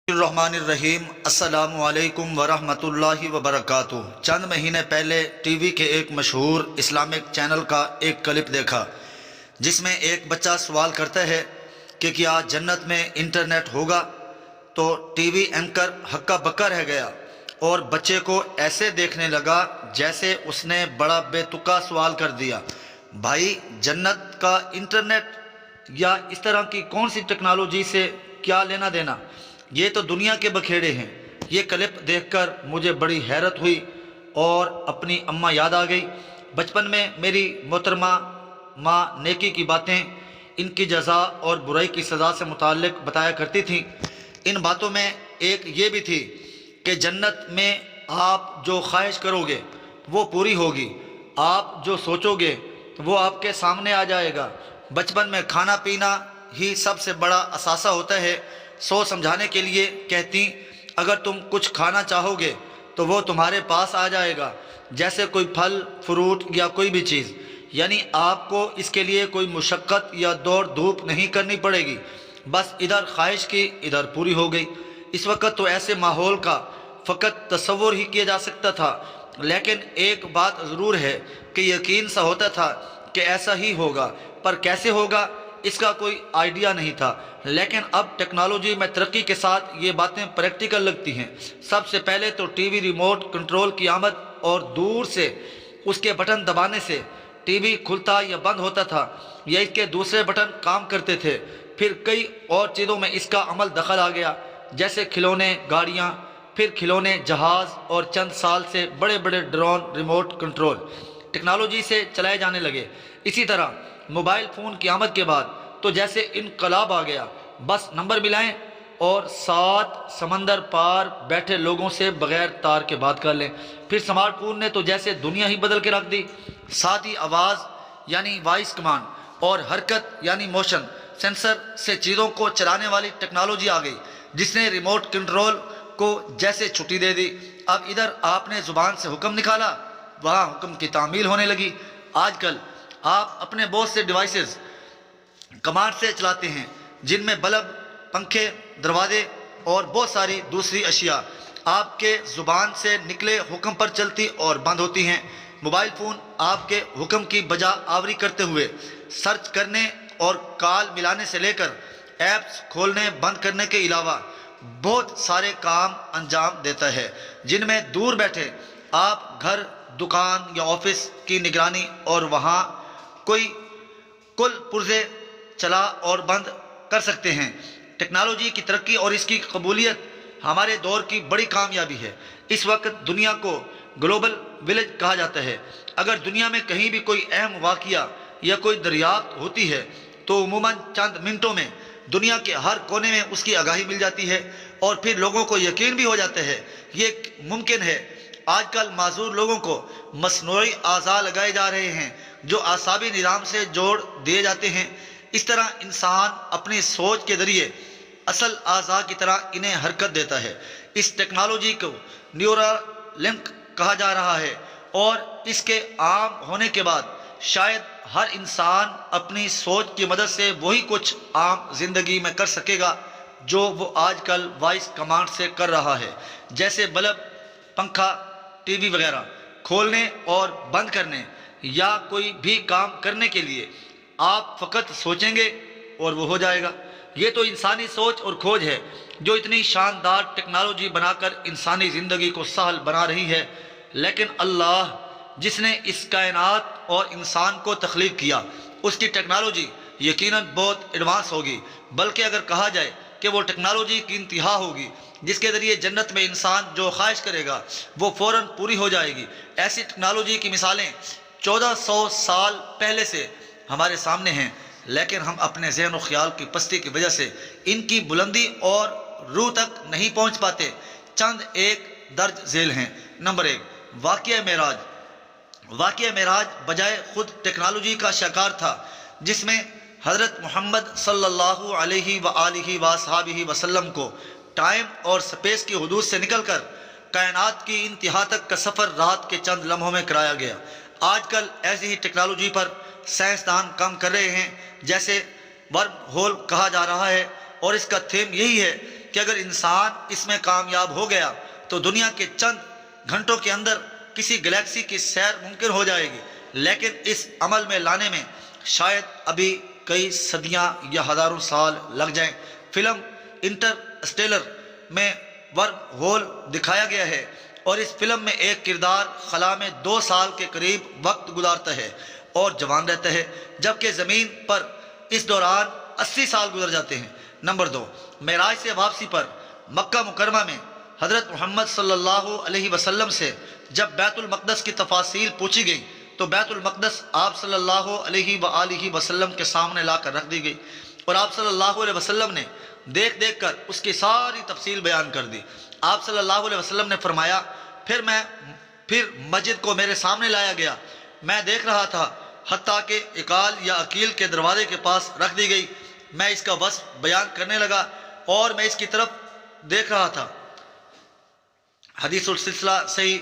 الرحمن الرحیم السلام علیکم ورحمۃ اللہ وبرکاتہ۔ چند مہینے پہلے ٹی وی کے ایک مشہور اسلامک چینل کا ایک کلپ دیکھا جس میں ایک بچہ سوال کرتا ہے کہ کیا جنت میں انٹرنیٹ ہوگا، تو ٹی وی اینکر ہکا بکا رہ گیا اور بچے کو ایسے دیکھنے لگا جیسے اس نے بڑا بے تکا سوال کر دیا۔ بھائی، جنت کا انٹرنیٹ یا اس طرح کی کون سی ٹیکنالوجی سے کیا لینا دینا؟ یہ تو دنیا کے بکھیڑے ہیں۔ یہ کلپ دیکھ کر مجھے بڑی حیرت ہوئی اور اپنی اماں یاد آ گئی۔ بچپن میں میری محترمہ ماں نیکی کی باتیں، ان کی جزا اور برائی کی سزا سے متعلق بتایا کرتی تھیں۔ ان باتوں میں ایک یہ بھی تھی کہ جنت میں آپ جو خواہش کرو گے وہ پوری ہوگی، آپ جو سوچو گے وہ آپ کے سامنے آ جائے گا۔ بچپن میں کھانا پینا ہی سب سے بڑا اثاثہ ہوتا ہے۔ سوچ سمجھانے کے لیے کہتی، اگر تم کچھ کھانا چاہو گے تو وہ تمہارے پاس آ جائے گا، جیسے کوئی پھل، فروٹ یا کوئی بھی چیز، یعنی آپ کو اس کے لیے کوئی مشقت یا دوڑ دھوپ نہیں کرنی پڑے گی، بس ادھر خواہش کی ادھر پوری ہو گئی۔ اس وقت تو ایسے ماحول کا فقط تصور ہی کیا جا سکتا تھا، لیکن ایک بات ضرور ہے کہ یقین سا ہوتا تھا کہ ایسا ہی ہوگا، پر کیسے ہوگا اس کا کوئی آئیڈیا نہیں تھا۔ لیکن اب ٹیکنالوجی میں ترقی کے ساتھ یہ باتیں پریکٹیکل لگتی ہیں۔ سب سے پہلے تو ٹی وی ریموٹ کنٹرول کی آمد اور دور سے اس کے بٹن دبانے سے ٹی وی کھلتا یا بند ہوتا تھا یا اس کے دوسرے بٹن کام کرتے تھے۔ پھر کئی اور چیزوں میں اس کا عمل دخل آ گیا، جیسے کھلونے، گاڑیاں، پھر کھلونے، جہاز، اور چند سال سے بڑے بڑے ڈرون ریموٹ کنٹرول ٹیکنالوجی سے چلائے جانے لگے۔ اسی طرح موبائل فون کی آمد کے بعد تو جیسے انقلاب آ گیا، بس نمبر ملائیں اور 7 سمندر پار بیٹھے لوگوں سے بغیر تار کے بات کر لیں۔ پھر سمارٹ فون نے تو جیسے دنیا ہی بدل کے رکھ دی۔ ساتھ ہی آواز یعنی وائس کمانڈ اور حرکت یعنی موشن سینسر سے چیزوں کو چلانے والی ٹیکنالوجی آ گئی، جس نے ریموٹ کنٹرول کو جیسے چھٹی دے دی۔ اب ادھر آپ نے زبان سے حکم نکالا، وہاں حکم کی تعمیل ہونے لگی۔ آج کل آپ اپنے بہت سے ڈیوائسز کمانڈ سے چلاتے ہیں، جن میں بلب، پنکھے، دروازے اور بہت ساری دوسری اشیاء آپ کے زبان سے نکلے حکم پر چلتی اور بند ہوتی ہیں۔ موبائل فون آپ کے حکم کی بجا آوری کرتے ہوئے سرچ کرنے اور کال ملانے سے لے کر ایپس کھولنے بند کرنے کے علاوہ بہت سارے کام انجام دیتا ہے، جن میں دور بیٹھے آپ گھر، دکان یا آفس کی نگرانی اور وہاں کوئی کل پرزے چلا اور بند کر سکتے ہیں۔ ٹیکنالوجی کی ترقی اور اس کی قبولیت ہمارے دور کی بڑی کامیابی ہے۔ اس وقت دنیا کو گلوبل ولیج کہا جاتا ہے۔ اگر دنیا میں کہیں بھی کوئی اہم واقعہ یا کوئی دریافت ہوتی ہے تو عموماً چند منٹوں میں دنیا کے ہر کونے میں اس کی آگاہی مل جاتی ہے، اور پھر لوگوں کو یقین بھی ہو جاتا ہے یہ ممکن ہے۔ آج کل معذور لوگوں کو مصنوعی اعضاء لگائے جا رہے ہیں جو اعصابی نظام سے جوڑ دیے جاتے ہیں۔ اس طرح انسان اپنی سوچ کے ذریعے اصل اعضاء کی طرح انہیں حرکت دیتا ہے۔ اس ٹیکنالوجی کو نیورل لنک کہا جا رہا ہے، اور اس کے عام ہونے کے بعد شاید ہر انسان اپنی سوچ کی مدد سے وہی کچھ عام زندگی میں کر سکے گا جو وہ آج کل وائس کمانڈ سے کر رہا ہے، جیسے بلب، پنکھا، ٹی وی وغیرہ کھولنے اور بند کرنے، یا کوئی بھی کام کرنے کے لیے آپ فقط سوچیں گے اور وہ ہو جائے گا۔ یہ تو انسانی سوچ اور کھوج ہے جو اتنی شاندار ٹیکنالوجی بنا کر انسانی زندگی کو سہل بنا رہی ہے۔ لیکن اللہ جس نے اس کائنات اور انسان کو تخلیق کیا، اس کی ٹیکنالوجی یقیناً بہت ایڈوانس ہوگی، بلکہ اگر کہا جائے کہ وہ ٹیکنالوجی کی انتہا ہوگی جس کے ذریعے جنت میں انسان جو خواہش کرے گا وہ فوراً پوری ہو جائے گی۔ ایسی ٹیکنالوجی کی مثالیں 1400 سال پہلے سے ہمارے سامنے ہیں، لیکن ہم اپنے ذہن و خیال کی پستی کی وجہ سے ان کی بلندی اور روح تک نہیں پہنچ پاتے۔ چند ایک درج ذیل ہیں۔ نمبر 1، واقعہ معراج۔ واقعہ معراج بجائے خود ٹیکنالوجی کا شاہکار تھا، جس میں حضرت محمد صلی اللہ علیہ وآلہ وصحبہ وسلم کو ٹائم اور سپیس کی حدود سے نکل کر کائنات کی انتہا تک کا سفر رات کے چند لمحوں میں کرایا گیا۔ آج کل ایسی ہی ٹیکنالوجی پر سائنسدان کام کر رہے ہیں، جیسے ورم ہول کہا جا رہا ہے، اور اس کا تھیم یہی ہے کہ اگر انسان اس میں کامیاب ہو گیا تو دنیا کے چند گھنٹوں کے اندر کسی گلیکسی کی سیر ممکن ہو جائے گی، لیکن اس عمل میں لانے میں شاید ابھی کئی صدیاں یا ہزاروں سال لگ جائیں۔ فلم انٹرسٹیلر میں ورم ہول دکھایا گیا ہے، اور اس فلم میں ایک کردار خلا میں 2 سال کے قریب وقت گزارتا ہے اور جوان رہتا ہے، جبکہ زمین پر اس دوران 80 سال گزر جاتے ہیں۔ نمبر 2، معراج سے واپسی پر مکہ مکرمہ میں حضرت محمد صلی اللہ علیہ وسلم سے جب بیت المقدس کی تفاصیل پوچھی گئی تو بیت المقدس آپ صلی اللہ علیہ وآلہ وسلم کے سامنے لا کر رکھ دی گئی، اور آپ صلی اللہ علیہ وسلم نے دیکھ دیکھ کر اس کی ساری تفصیل بیان کر دی۔ آپ صلی اللہ علیہ وسلم نے فرمایا، پھر مسجد کو میرے سامنے لایا گیا، میں دیکھ رہا تھا حتیٰ کہ اکال یا عقیل کے دروازے کے پاس رکھ دی گئی۔ میں اس کا وصف بیان کرنے لگا اور میں اس کی طرف دیکھ رہا تھا۔ حدیث السلسلہ صحیح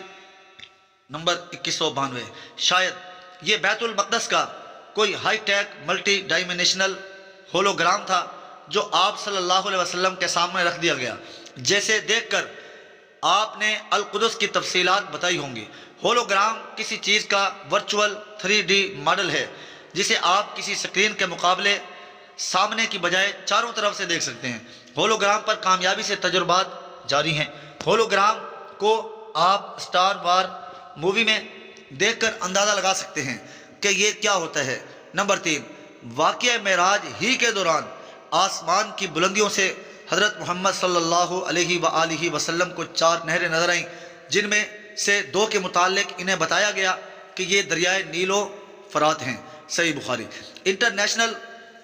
نمبر 2192۔ شاید یہ بیت المقدس کا کوئی high tech multi dimensional hologram تھا جو آپ صلی اللہ علیہ وسلم کے سامنے رکھ دیا گیا، جیسے دیکھ کر آپ نے القدس کی تفصیلات بتائی ہوں گی۔ ہولوگرام کسی چیز کا ورچوئل 3D ماڈل ہے جسے آپ کسی سکرین کے مقابلے سامنے کی بجائے چاروں طرف سے دیکھ سکتے ہیں۔ ہولوگرام پر کامیابی سے تجربات جاری ہیں۔ ہولوگرام کو آپ سٹار وار مووی میں دیکھ کر اندازہ لگا سکتے ہیں کہ یہ کیا ہوتا ہے۔ نمبر 3، واقعہ معراج ہی کے دوران آسمان کی بلندیوں سے حضرت محمد صلی اللہ علیہ وآلہ وسلم کو 4 نہریں نظر آئیں، جن میں سے 2 کے متعلق انہیں بتایا گیا کہ یہ دریائے نیل و فرات ہیں۔ صحیح بخاری۔ انٹرنیشنل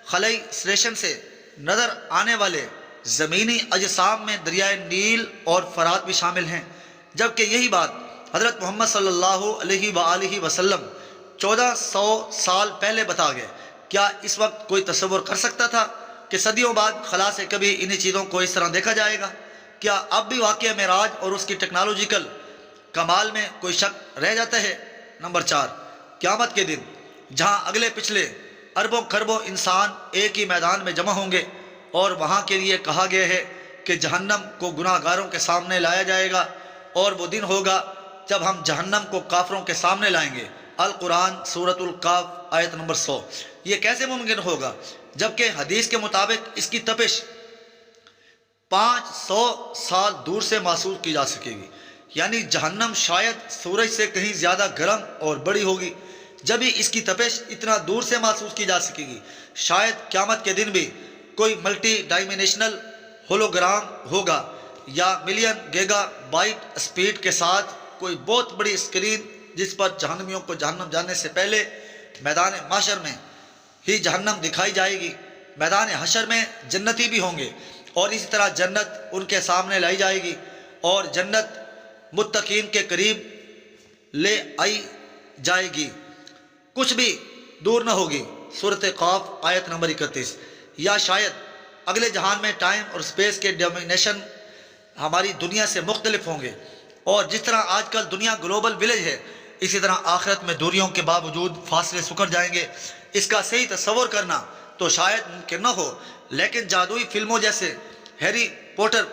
خلائی اسٹیشن سے نظر آنے والے زمینی اجسام میں دریائے نیل اور فرات بھی شامل ہیں، جبکہ یہی بات حضرت محمد صلی اللہ علیہ وآلہ وسلم 1400 سال پہلے بتا گئے۔ کیا اس وقت کوئی تصور کر سکتا تھا کہ صدیوں بعد خلا سے کبھی انہی چیزوں کو اس طرح دیکھا جائے گا؟ کیا اب بھی واقعہ معراج اور اس کی ٹیکنالوجیکل کمال میں کوئی شک رہ جاتا ہے؟ نمبر 4، قیامت کے دن جہاں اگلے پچھلے اربوں خربوں انسان ایک ہی میدان میں جمع ہوں گے، اور وہاں کے لیے کہا گیا ہے کہ جہنم کو گناہ گاروں کے سامنے لایا جائے گا، اور وہ دن ہوگا جب ہم جہنم کو کافروں کے سامنے لائیں گے۔ القرآن سورۃ القاف آیت نمبر 100۔ یہ کیسے ممکن ہوگا جبکہ حدیث کے مطابق اس کی تپش 500 سال دور سے محسوس کی جا سکے گی، یعنی جہنم شاید سورج سے کہیں زیادہ گرم اور بڑی ہوگی، جب ہی اس کی تپش اتنا دور سے محسوس کی جا سکے گی۔ شاید قیامت کے دن بھی کوئی ملٹی ڈائمینشنل ہولوگرام ہوگا، یا ملین گیگا بائٹ سپیڈ کے ساتھ کوئی بہت بڑی اسکرین جس پر جہنمیوں کو جہنم جانے سے پہلے میدان محشر میں ہی جہنم دکھائی جائے گی۔ میدان حشر میں جنتی بھی ہوں گے، اور اسی طرح جنت ان کے سامنے لائی جائے گی، اور جنت متقین کے قریب لے آئی جائے گی، کچھ بھی دور نہ ہوگی۔ سورۃ قاف آیت نمبر 31۔ یا شاید اگلے جہان میں ٹائم اور سپیس کے ڈومینیشن ہماری دنیا سے مختلف ہوں گے، اور جس طرح آج کل دنیا گلوبل ولیج ہے، اسی طرح آخرت میں دوریوں کے باوجود فاصلے سکڑ جائیں گے۔ اس کا صحیح تصور کرنا تو شاید ممکن نہ ہو، لیکن جادوئی فلموں جیسے ہیری پوٹر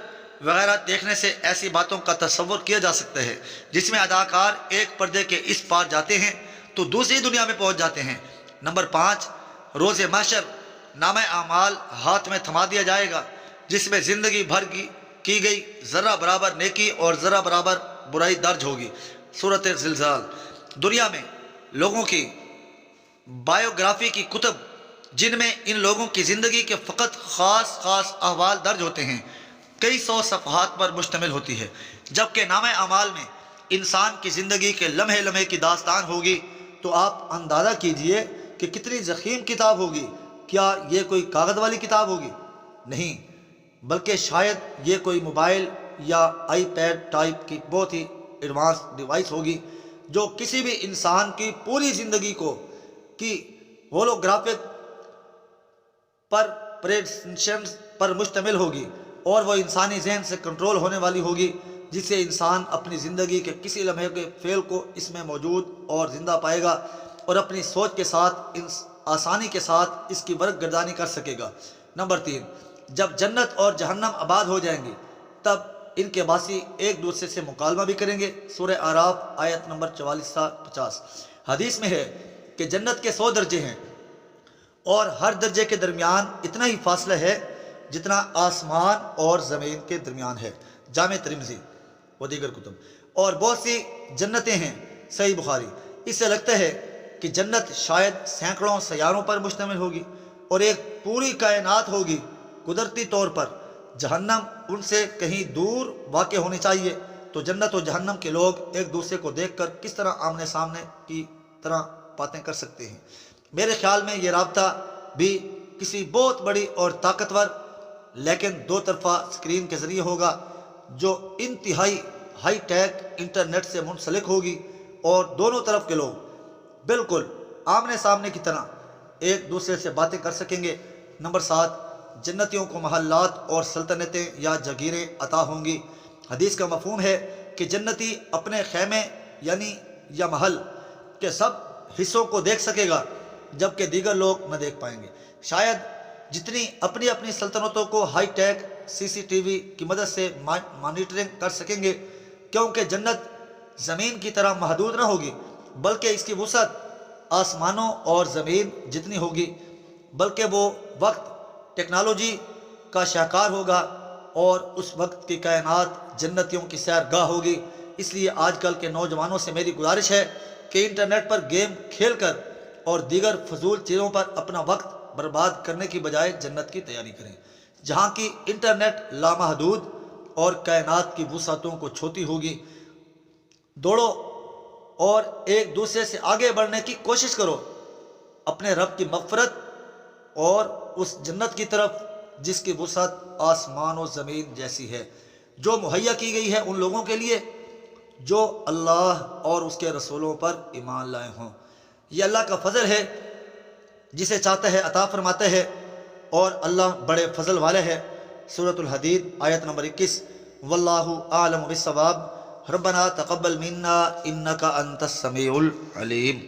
وغیرہ دیکھنے سے ایسی باتوں کا تصور کیا جا سکتا ہے، جس میں اداکار ایک پردے کے اس پار جاتے ہیں تو دوسری دنیا میں پہنچ جاتے ہیں۔ نمبر 5، روز محشر نامہ اعمال ہاتھ میں تھما دیا جائے گا، جس میں زندگی بھر کی گئی ذرہ برابر نیکی اور ذرہ برابر برائی درج ہوگی۔ سورۃ زلزال۔ دنیا میں لوگوں کی بائیوگرافی کی کتب، جن میں ان لوگوں کی زندگی کے فقط خاص احوال درج ہوتے ہیں، کئی 100 صفحات پر مشتمل ہوتی ہے، جبکہ نامہ اعمال میں انسان کی زندگی کے لمحے لمحے کی داستان ہوگی۔ تو آپ اندازہ کیجئے کہ کتنی ضخیم کتاب ہوگی۔ کیا یہ کوئی کاغذ والی کتاب ہوگی؟ نہیں، بلکہ شاید یہ کوئی موبائل یا آئی پیڈ ٹائپ کی بہت ہی ایڈوانس ڈیوائس ہوگی، جو کسی بھی انسان کی پوری زندگی کی ہولوگرافک پر مشتمل ہوگی، اور وہ انسانی ذہن سے کنٹرول ہونے والی ہوگی، جس سے انسان اپنی زندگی کے کسی لمحے کے فعل کو اس میں موجود اور زندہ پائے گا، اور اپنی سوچ کے ساتھ آسانی کے ساتھ اس کی ورق گردانی کر سکے گا۔ نمبر 3، جب جنت اور جہنم آباد ہو جائیں گے تب ان کے باسی ایک دوسرے سے مکالمہ بھی کریں گے۔ سورہ اعراف آیت نمبر 44 سے 50۔ حدیث میں ہے کہ جنت کے 100 درجے ہیں اور ہر درجے کے درمیان اتنا ہی فاصلہ ہے جتنا آسمان اور زمین کے درمیان ہے۔ جامع ترمذی و دیگر کتب۔ اور بہت سی جنتیں ہیں، صحیح بخاری۔ اس سے لگتا ہے کہ جنت شاید سینکڑوں سیاروں پر مشتمل ہوگی اور ایک پوری کائنات ہوگی۔ قدرتی طور پر جہنم ان سے کہیں دور واقع ہونی چاہیے، تو جنت و جہنم کے لوگ ایک دوسرے کو دیکھ کر کس طرح آمنے سامنے کی طرح باتیں کر سکتے ہیں؟ میرے خیال میں یہ رابطہ بھی کسی بہت بڑی اور طاقتور لیکن دو طرفہ اسکرین کے ذریعے ہوگا، جو انتہائی ہائی ٹیک انٹرنیٹ سے منسلک ہوگی، اور دونوں طرف کے لوگ بالکل آمنے سامنے کی طرح ایک دوسرے سے باتیں کر سکیں گے۔ نمبر 7، جنتیوں کو محلات اور سلطنتیں یا جگیریں عطا ہوں گی۔ حدیث کا مفہوم ہے کہ جنتی اپنے خیمے یعنی یا محل کے سب حصوں کو دیکھ سکے گا جبکہ دیگر لوگ نہ دیکھ پائیں گے۔ شاید جتنی اپنی اپنی سلطنتوں کو ہائی ٹیک CCTV کی مدد سے مانیٹرنگ کر سکیں گے، کیونکہ جنت زمین کی طرح محدود نہ ہوگی بلکہ اس کی وسعت آسمانوں اور زمین جتنی ہوگی، بلکہ وہ وقت ٹیکنالوجی کا شاہکار ہوگا اور اس وقت کی کائنات جنتیوں کی سیرگاہ ہوگی۔ اس لیے آج کل کے نوجوانوں سے میری گزارش ہے کہ انٹرنیٹ پر گیم کھیل کر اور دیگر فضول چیزوں پر اپنا وقت برباد کرنے کی بجائے جنت کی تیاری کریں، جہاں کی انٹرنیٹ لامحدود اور کائنات کی وسعتوں کو چھوتی ہوگی۔ دوڑو اور ایک دوسرے سے آگے بڑھنے کی کوشش کرو، اپنے رب کی مغفرت اور اس جنت کی طرف جس کی وسعت آسمان و زمین جیسی ہے، جو مہیا کی گئی ہے ان لوگوں کے لیے جو اللہ اور اس کے رسولوں پر ایمان لائے ہوں۔ یہ اللہ کا فضل ہے، جسے چاہتا ہے عطا فرماتا ہے، اور اللہ بڑے فضل والے ہے۔ سورۃ الحدید آیت نمبر 21۔ واللہ اعلم بالصواب۔ ربنا تقبل منا انک انت السمیع العلیم۔